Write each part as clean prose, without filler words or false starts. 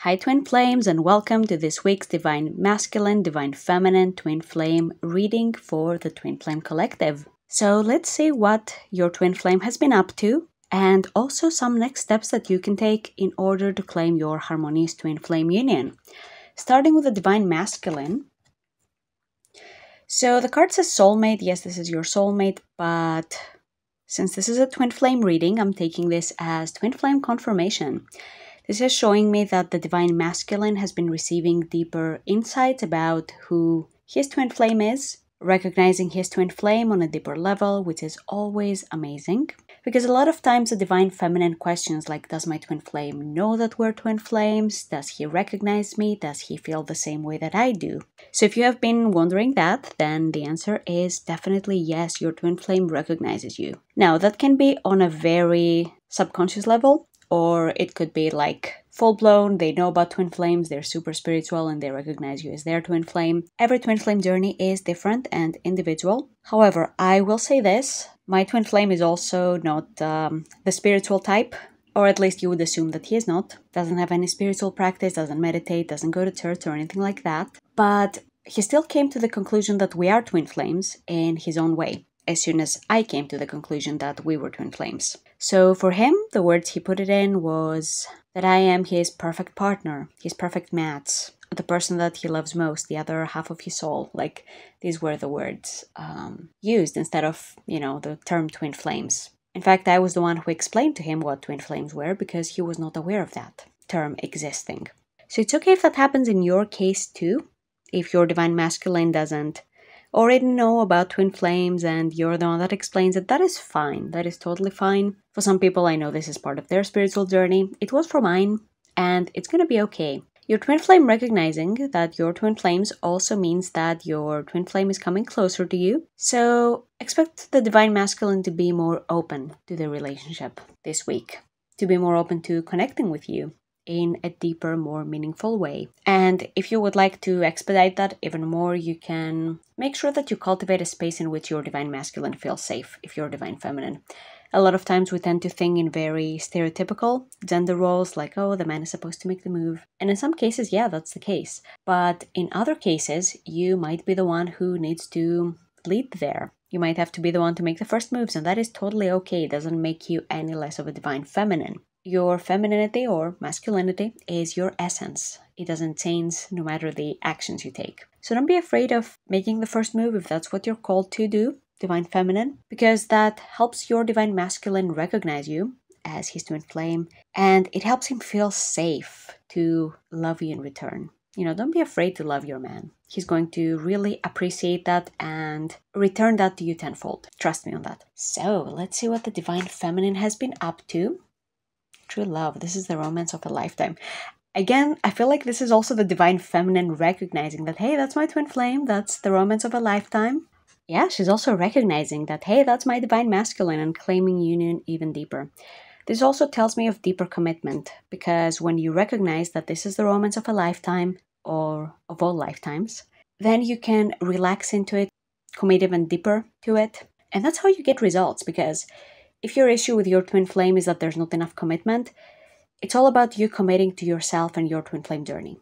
Hi Twin Flames, and welcome to this week's Divine Masculine, Divine Feminine Twin Flame reading for the Twin Flame Collective. So let's see what your Twin Flame has been up to, and also some next steps that you can take in order to claim your harmonious Twin Flame union. Starting with the Divine Masculine. So the card says Soulmate. Yes, this is your soulmate, but since this is a Twin Flame reading, I'm taking this as Twin Flame confirmation. This is showing me that the Divine Masculine has been receiving deeper insights about who his Twin Flame is, recognizing his Twin Flame on a deeper level, which is always amazing. Because a lot of times the Divine Feminine questions like, does my Twin Flame know that we're Twin Flames? Does he recognize me? Does he feel the same way that I do? So if you have been wondering that, then the answer is definitely yes, your Twin Flame recognizes you. Now, that can be on a very subconscious level, or it could be like full-blown, they know about Twin Flames, they're super spiritual and they recognize you as their Twin Flame. Every Twin Flame journey is different and individual. However, I will say this, my Twin Flame is also not the spiritual type, or at least you would assume that he is not. Doesn't have any spiritual practice, doesn't meditate, doesn't go to church or anything like that. But he still came to the conclusion that we are Twin Flames in his own way, as soon as I came to the conclusion that we were Twin Flames. So for him, the words he put it in was that I am his perfect partner, his perfect match, the person that he loves most, the other half of his soul. Like, these were the words used instead of, the term Twin Flames. In fact, I was the one who explained to him what Twin Flames were because he was not aware of that term existing. So it's okay if that happens in your case too, if your Divine Masculine doesn't already know about Twin Flames and you're the one that explains it. That is fine. That is totally fine. For some people, I know this is part of their spiritual journey. It was for mine, and it's going to be okay. Your Twin Flame recognizing that your Twin Flames also means that your Twin Flame is coming closer to you. So expect the Divine Masculine to be more open to the relationship this week, to be more open to connecting with you in a deeper, more meaningful way. And if you would like to expedite that even more, you can make sure that you cultivate a space in which your Divine Masculine feels safe if you're Divine Feminine. A lot of times we tend to think in very stereotypical gender roles, like, oh, the man is supposed to make the move. And in some cases, yeah, that's the case. But in other cases, you might be the one who needs to lead there. You might have to be the one to make the first moves, and that is totally okay. It doesn't make you any less of a Divine Feminine. Your femininity or masculinity is your essence. It doesn't change no matter the actions you take. So don't be afraid of making the first move if that's what you're called to do, Divine Feminine, because that helps your Divine Masculine recognize you as his Twin Flame, and it helps him feel safe to love you in return. Don't be afraid to love your man. He's going to really appreciate that and return that to you tenfold. Trust me on that. So let's see what the Divine Feminine has been up to. True love. This is the romance of a lifetime. Again, I feel like this is also the Divine Feminine recognizing that, hey, that's my Twin Flame. That's the romance of a lifetime. Yeah, she's also recognizing that, hey, that's my Divine Masculine, and claiming union even deeper. This also tells me of deeper commitment, because when you recognize that this is the romance of a lifetime, or of all lifetimes, then you can relax into it, commit even deeper to it. And that's how you get results, because if your issue with your Twin Flame is that there's not enough commitment, it's all about you committing to yourself and your Twin Flame journey.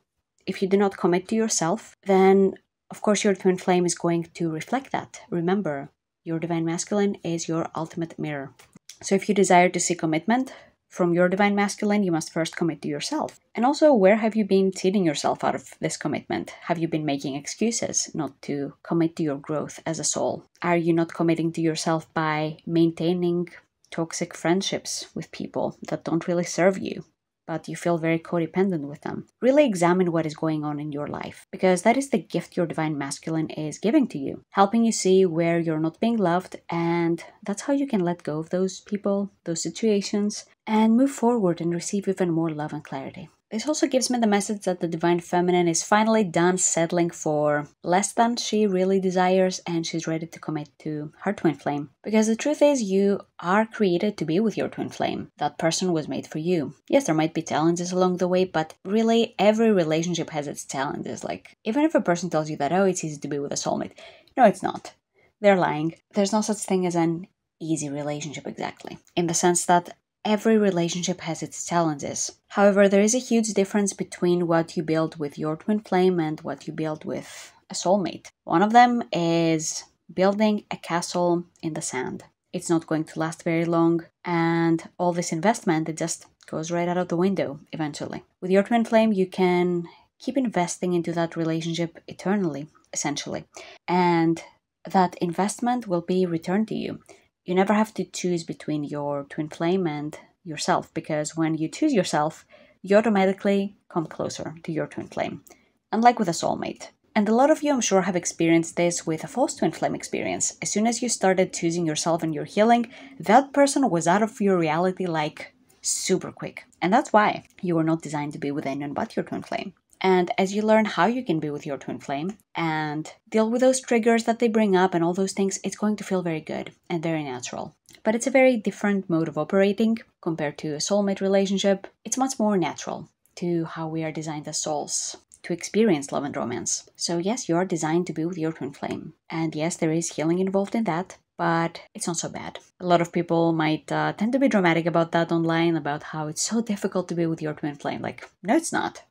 If you do not commit to yourself, then of course your Twin Flame is going to reflect that. Remember, your Divine Masculine is your ultimate mirror. So if you desire to see commitment from your Divine Masculine, you must first commit to yourself. And also, where have you been cheating yourself out of this commitment? Have you been making excuses not to commit to your growth as a soul? Are you not committing to yourself by maintaining toxic friendships with people that don't really serve you, but you feel very codependent with them? Really examine what is going on in your life, because that is the gift your Divine Masculine is giving to you, helping you see where you're not being loved, and that's how you can let go of those people, those situations, and move forward and receive even more love and clarity. This also gives me the message that the Divine Feminine is finally done settling for less than she really desires, and she's ready to commit to her Twin Flame. Because the truth is, you are created to be with your Twin Flame. That person was made for you. Yes, there might be challenges along the way, but really every relationship has its challenges. Like, even if a person tells you that, oh, it's easy to be with a soulmate. No, it's not. They're lying. There's no such thing as an easy relationship exactly. In the sense that Every relationship has its challenges. However, there is a huge difference between what you build with your twin flame and what you build with a soulmate. One of them is building a castle in the sand. It's not going to last very long, and all this investment, it just goes right out of the window eventually. With your twin flame, you can keep investing into that relationship eternally, essentially. And that investment will be returned to you. You never have to choose between your twin flame and yourself, because when you choose yourself, you automatically come closer to your twin flame, unlike with a soulmate. And a lot of you, I'm sure, have experienced this with a false twin flame experience. As soon as you started choosing yourself and your healing, that person was out of your reality like super quick. And that's why you were not designed to be with anyone but your twin flame. And as you learn how you can be with your twin flame and deal with those triggers that they bring up and all those things, it's going to feel very good and very natural. But it's a very different mode of operating compared to a soulmate relationship. It's much more natural to how we are designed as souls to experience love and romance. So yes, you are designed to be with your twin flame. And yes, there is healing involved in that, but it's not so bad. A lot of people might tend to be dramatic about that online, about how it's so difficult to be with your twin flame. Like, no, it's not.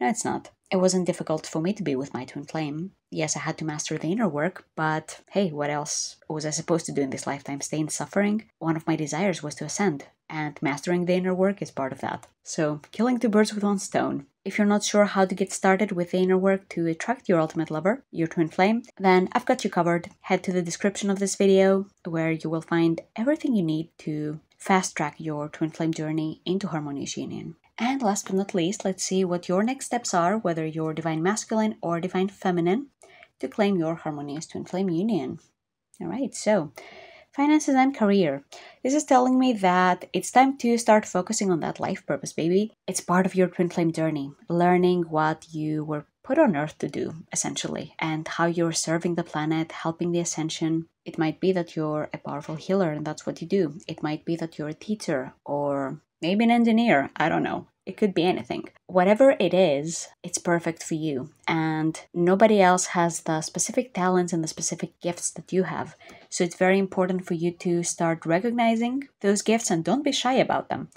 No, it's not. It wasn't difficult for me to be with my twin flame. Yes, I had to master the inner work, but hey, what else was I supposed to do in this lifetime? Stay in suffering? One of my desires was to ascend, and mastering the inner work is part of that. So, killing two birds with one stone. If you're not sure how to get started with the inner work to attract your ultimate lover, your twin flame, then I've got you covered. Head to the description of this video, where you will find everything you need to fast-track your twin flame journey into harmonious union. And last but not least, let's see what your next steps are, whether you're divine masculine or divine feminine, to claim your harmonious twin flame union. Alright, so finances and career. This is telling me that it's time to start focusing on that life purpose, baby. It's part of your twin flame journey, learning what you were put on earth to do, essentially, and how you're serving the planet, helping the ascension. It might be that you're a powerful healer and that's what you do. It might be that you're a teacher or maybe an engineer. I don't know. It could be anything. Whatever it is, it's perfect for you. And nobody else has the specific talents and the specific gifts that you have. So it's very important for you to start recognizing those gifts and don't be shy about them.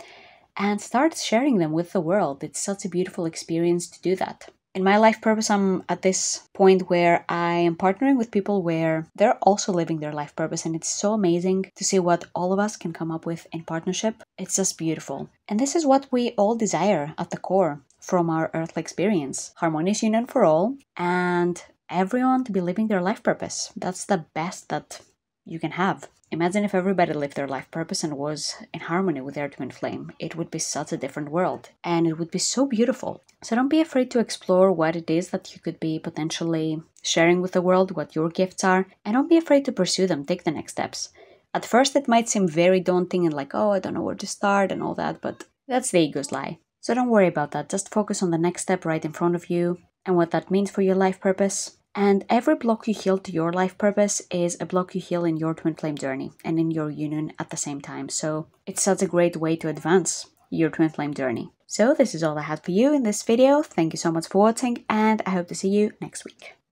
And start sharing them with the world. It's such a beautiful experience to do that. In my life purpose, I'm at this point where I am partnering with people where they're also living their life purpose, and it's so amazing to see what all of us can come up with in partnership. It's just beautiful. And this is what we all desire at the core from our earthly experience. Harmonious union for all, and everyone to be living their life purpose. That's the best that you can have. Imagine if everybody lived their life purpose and was in harmony with their twin flame. It would be such a different world, and it would be so beautiful. So don't be afraid to explore what it is that you could be potentially sharing with the world, what your gifts are, and don't be afraid to pursue them. Take the next steps. At first, it might seem very daunting and like, oh, I don't know where to start and all that, but that's the ego's lie. So don't worry about that. Just focus on the next step right in front of you and what that means for your life purpose. And every block you heal to your life purpose is a block you heal in your twin flame journey and in your union at the same time. So it's such a great way to advance your twin flame journey. So this is all I had for you in this video. Thank you so much for watching, and I hope to see you next week.